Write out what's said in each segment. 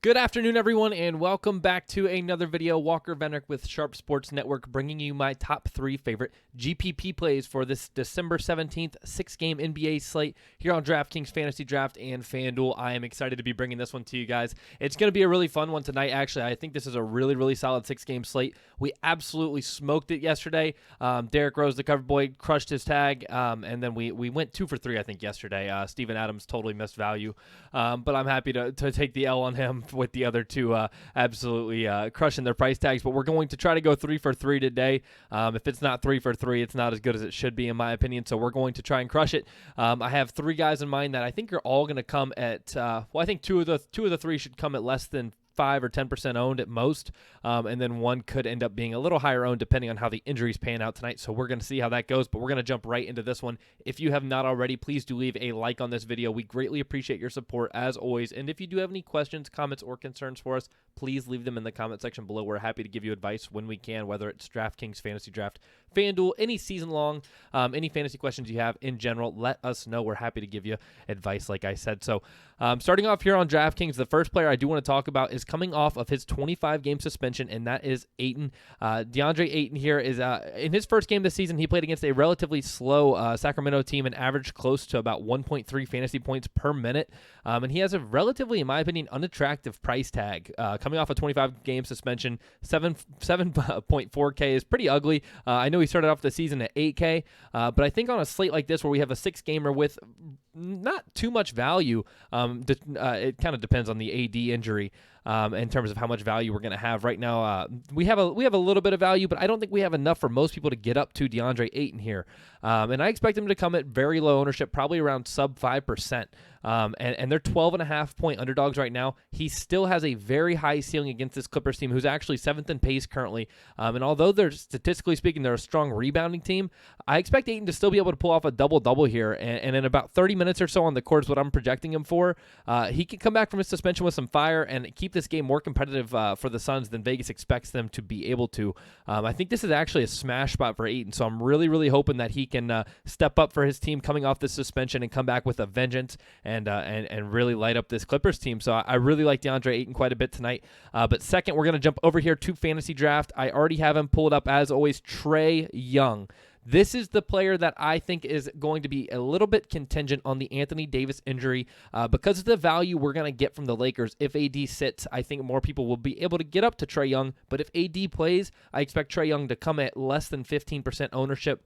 Good afternoon, everyone, and welcome back to another video. Walker Venrick with Sharp Sports Network, bringing you my top 3 favorite GPP plays for this December 17th 6-game NBA slate here on DraftKings, FantasyDraft, and FanDuel. I am excited to be bringing this one to you guys. It's going to be a really fun one tonight, actually. I think this is a really solid 6-game slate. We absolutely smoked it yesterday. Derrick Rose, the cover boy, crushed his tag, and then we went 2 for 3, I think, yesterday. Steven Adams totally missed value, but I'm happy to take the L on him with the other two absolutely crushing their price tags. But we're going to try to go 3 for 3 today. If it's not 3 for 3, it's not as good as it should be, in my opinion. So we're going to try and crush it. I have 3 guys in mind that I think are all going to come at. I think two of the 3 should come at less than 5 or 10% owned at most, and then one could end up being a little higher owned depending on how the injuries pan out tonight. So we're going to see how that goes, but we're going to jump right into this one. If you have not already, please do leave a like on this video. We greatly appreciate your support as always, and if you do have any questions, comments, or concerns for us, please leave them in the comment section below. We're happy to give you advice when we can, whether it's DraftKings, FantasyDraft, FanDuel, any season long, any fantasy questions you have in general, let us know. We're happy to give you advice, like I said. So starting off here on DraftKings, the first player I do want to talk about is coming off of his 25-game suspension, and that is Ayton. DeAndre Ayton here is in his first game this season, he played against a relatively slow Sacramento team and averaged close to about 1.3 fantasy points per minute. And he has a relatively, in my opinion, unattractive price tag. Coming off a 25-game suspension, 7.4K is pretty ugly. I know he started off the season at 8K, but I think on a slate like this where we have a 6-gamer with not too much value, it kind of depends on the AD injury. In terms of how much value we're going to have right now, we have a little bit of value, but I don't think we have enough for most people to get up to DeAndre Ayton here. And I expect him to come at very low ownership, probably around sub 5%. And they're 12.5-point underdogs right now. He still has a very high ceiling against this Clippers team, who's actually 7th in pace currently. And although they're, statistically speaking, they're a strong rebounding team, I expect Ayton to still be able to pull off a double-double here. And in about 30 minutes or so on the court is what I'm projecting him for. He can come back from his suspension with some fire and keep this game more competitive for the Suns than Vegas expects them to be able to. I think this is actually a smash spot for Ayton, so I'm really hoping that he can step up for his team coming off this suspension and come back with a vengeance and really light up this Clippers team. So I really like DeAndre Ayton quite a bit tonight. But second, we're going to jump over here to Fantasy Draft. I already have him pulled up, as always, Trae Young. This is the player that I think is going to be a little bit contingent on the Anthony Davis injury because of the value we're going to get from the Lakers. If AD sits, I think more people will be able to get up to Trae Young. But if AD plays, I expect Trae Young to come at less than 15% ownership.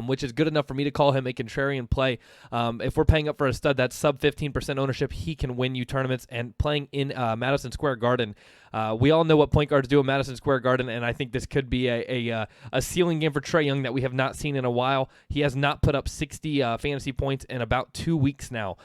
Which is good enough for me to call him a contrarian play. If we're paying up for a stud that's sub 15% ownership, he can win you tournaments. And playing in Madison Square Garden, we all know what point guards do in Madison Square Garden, and I think this could be a ceiling game for Trae Young that we have not seen in a while. He has not put up 60 fantasy points in about 2 weeks now.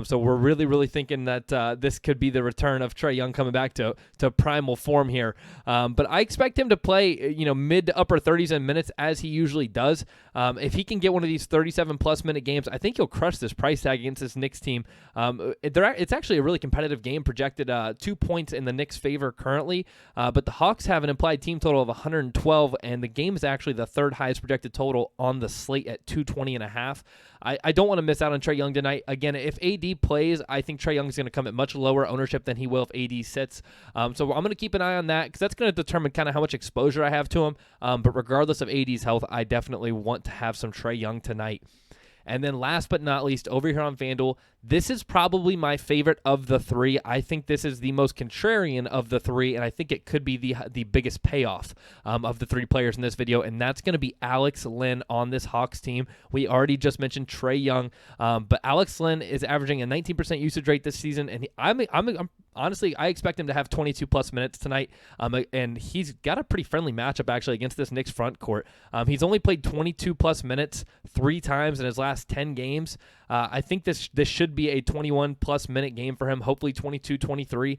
So we're really thinking that this could be the return of Trae Young coming back to primal form here. But I expect him to play mid to upper 30s in minutes as he usually does. If he can get one of these 37-plus minute games, I think he'll crush this price tag against this Knicks team. It's actually a really competitive game, projected 2 points in the Knicks' favor currently, but the Hawks have an implied team total of 112, and the game is actually the 3rd highest projected total on the slate at 220.5. I don't want to miss out on Trae Young tonight. Again, if AD plays, I think Trae Young is going to come at much lower ownership than he will if AD sits. So I'm going to keep an eye on that because that's going to determine kind of how much exposure I have to him. But regardless of AD's health, I definitely want to have some Trae Young tonight. And then last but not least, over here on FanDuel, this is probably my favorite of the 3. I think this is the most contrarian of the 3, and I think it could be the biggest payoff of the 3 players in this video, and that's going to be Alex Len on this Hawks team. We already just mentioned Trae Young, but Alex Len is averaging a 19% usage rate this season, and honestly, I expect him to have 22-plus minutes tonight, and he's got a pretty friendly matchup, actually, against this Knicks front court. He's only played 22-plus minutes 3 times in his last 10 games. I think this should be a 21-plus minute game for him, hopefully 22, 23.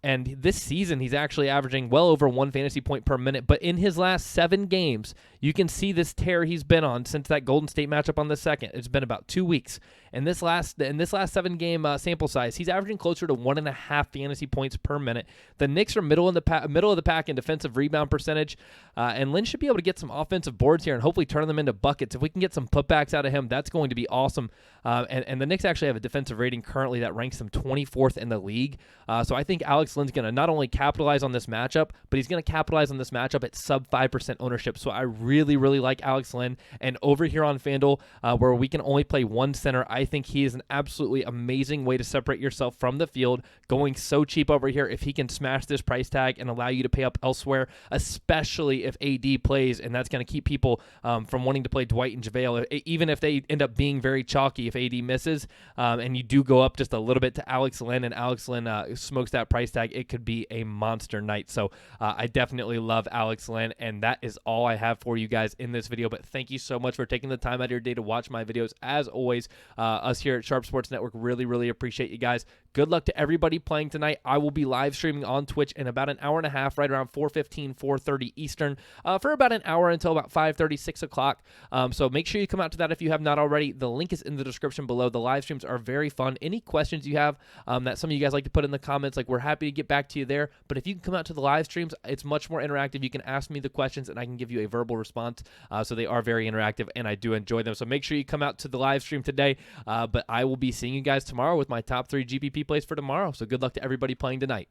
And this season, he's actually averaging well over 1 fantasy point per minute. But in his last 7 games, you can see this tear he's been on since that Golden State matchup on the 2nd. It's been about 2 weeks. In this last 7-game sample size, he's averaging closer to 1.5 fantasy points per minute. The Knicks are middle of the pack in defensive rebound percentage, and Lynn should be able to get some offensive boards here and hopefully turn them into buckets. If we can get some putbacks out of him, that's going to be awesome. And the Knicks actually have a defensive rating currently that ranks them 24th in the league. So I think Alex Len's going to not only capitalize on this matchup, but he's going to capitalize on this matchup at sub 5% ownership. So I really, really like Alex Len. And over here on FanDuel, where we can only play one center, I think he is an absolutely amazing way to separate yourself from the field, going so cheap over here. If he can smash this price tag and allow you to pay up elsewhere, especially if AD plays, and that's going to keep people from wanting to play Dwight and JaVale, even if they end up being very chalky if AD misses, and you do go up just a little bit to Alex Len, and Alex Len smokes that price tag, it could be a monster night. So I definitely love Alex Len, and that is all I have for you guys in this video. But thank you so much for taking the time out of your day to watch my videos. As always, us here at Sharp Sports Network really, really appreciate you guys. Good luck to everybody playing tonight. I will be live streaming on Twitch in about an hour and a half, right around 4:15, 4:30 Eastern, for about an hour until about 5:30, 6 o'clock. So make sure you come out to that if you have not already. The link is in the description below. The live streams are very fun. Any questions you have that some of you guys like to put in the comments, like, we're happy to get back to you there. But if you can come out to the live streams, it's much more interactive. You can ask me the questions and I can give you a verbal response. So they are very interactive and I do enjoy them. So make sure you come out to the live stream today. But I will be seeing you guys tomorrow with my top 3 GPP plays for tomorrow. So good luck to everybody playing tonight.